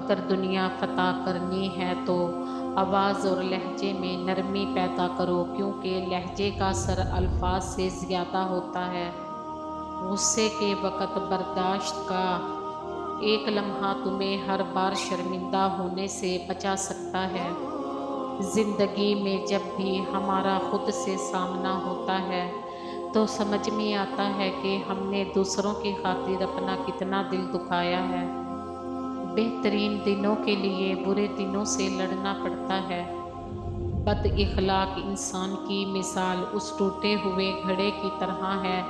کر دنیا فتح کرنی ہے تو آواز اور لہجے میں نرمی پیدا کرو، کیونکہ لہجے کا اثر الفاظ سے زیادہ ہوتا ہے۔ غصے کے وقت برداشت کا ایک لمحہ تمہیں ہر بار شرمندہ ہونے سے بچا سکتا ہے۔ زندگی میں جب بھی ہمارا خود سے سامنا ہوتا ہے تو سمجھ میں آتا ہے کہ ہم نے دوسروں کی خاطر اپنا کتنا دل دکھایا ہے۔ بہترین دنوں کے لیے برے دنوں سے لڑنا پڑتا ہے۔ بد اخلاق انسان کی مثال اس ٹوٹے ہوئے گھڑے کی طرح ہے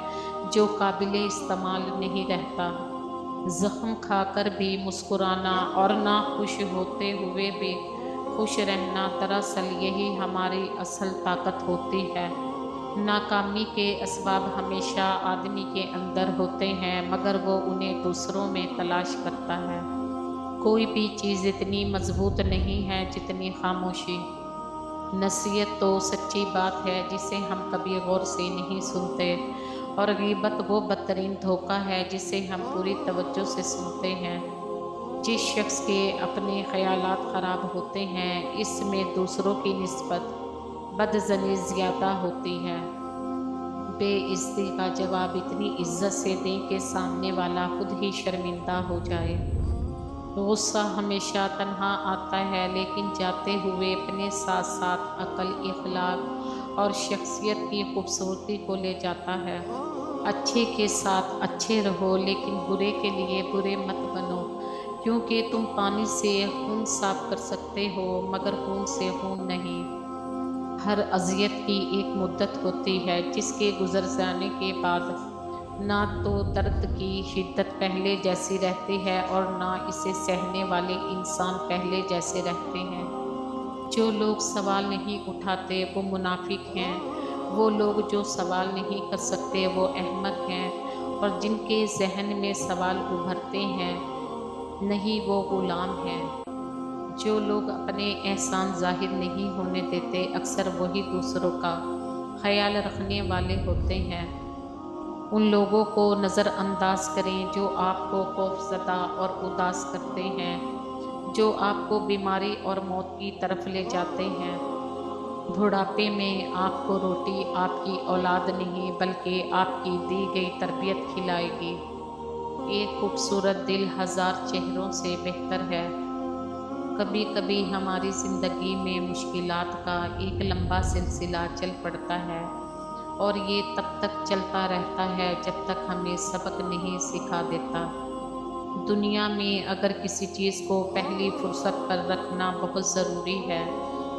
جو قابل استعمال نہیں رہتا۔ زخم کھا کر بھی مسکرانا اور ناخوش ہوتے ہوئے بھی خوش رہنا، دراصل یہی ہماری اصل طاقت ہوتی ہے۔ ناکامی کے اسباب ہمیشہ آدمی کے اندر ہوتے ہیں، مگر وہ انہیں دوسروں میں تلاش کرتا ہے۔ کوئی بھی چیز اتنی مضبوط نہیں ہے جتنی خاموشی۔ نصیحت تو سچی بات ہے جسے ہم کبھی غور سے نہیں سنتے، اور غیبت وہ بدترین دھوکہ ہے جسے ہم پوری توجہ سے سنتے ہیں۔ جس شخص کے اپنے خیالات خراب ہوتے ہیں، اس میں دوسروں کی نسبت بدظنی زیادہ ہوتی ہے۔ بے عزتی کا جواب اتنی عزت سے دیں کہ سامنے والا خود ہی شرمندہ ہو جائے۔ غصہ ہمیشہ تنہا آتا ہے، لیکن جاتے ہوئے اپنے ساتھ ساتھ عقل، اخلاق اور شخصیت کی خوبصورتی کو لے جاتا ہے۔ اچھے کے ساتھ اچھے رہو، لیکن برے کے لیے برے مت بنو، کیونکہ تم پانی سے خون صاف کر سکتے ہو مگر خون سے خون نہیں۔ ہر اذیت کی ایک مدت ہوتی ہے جس کے گزر جانے کے بعد نہ تو درد کی شدت پہلے جیسی رہتی ہے اور نہ اسے سہنے والے انسان پہلے جیسے رہتے ہیں۔ جو لوگ سوال نہیں اٹھاتے وہ منافق ہیں، وہ لوگ جو سوال نہیں کر سکتے وہ احمق ہیں، اور جن کے ذہن میں سوال ابھرتے ہیں نہیں وہ غلام ہیں۔ جو لوگ اپنے احسان ظاہر نہیں ہونے دیتے اکثر وہی دوسروں کا خیال رکھنے والے ہوتے ہیں۔ ان لوگوں کو نظر انداز کریں جو آپ کو خوفزدہ اور اداس کرتے ہیں، جو آپ کو بیماری اور موت کی طرف لے جاتے ہیں۔ بڑھاپے میں آپ کو روٹی آپ کی اولاد نہیں بلکہ آپ کی دی گئی تربیت کھلائے گی۔ ایک خوبصورت دل ہزار چہروں سے بہتر ہے۔ کبھی کبھی ہماری زندگی میں مشکلات کا ایک لمبا سلسلہ چل پڑتا ہے، اور یہ تب تک چلتا رہتا ہے جب تک ہمیں سبق نہیں سکھا دیتا۔ دنیا میں اگر کسی چیز کو پہلی فرصت پر رکھنا بہت ضروری ہے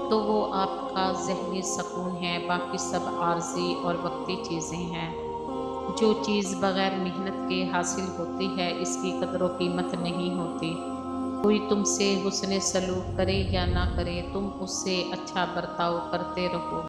تو وہ آپ کا ذہنی سکون ہے، باقی سب عارضی اور وقتی چیزیں ہیں۔ جو چیز بغیر محنت کے حاصل ہوتی ہے اس کی قدر و قیمت نہیں ہوتی۔ کوئی تم سے حسن سلوک کرے یا نہ کرے، تم اس سے اچھا برتاؤ کرتے رہو۔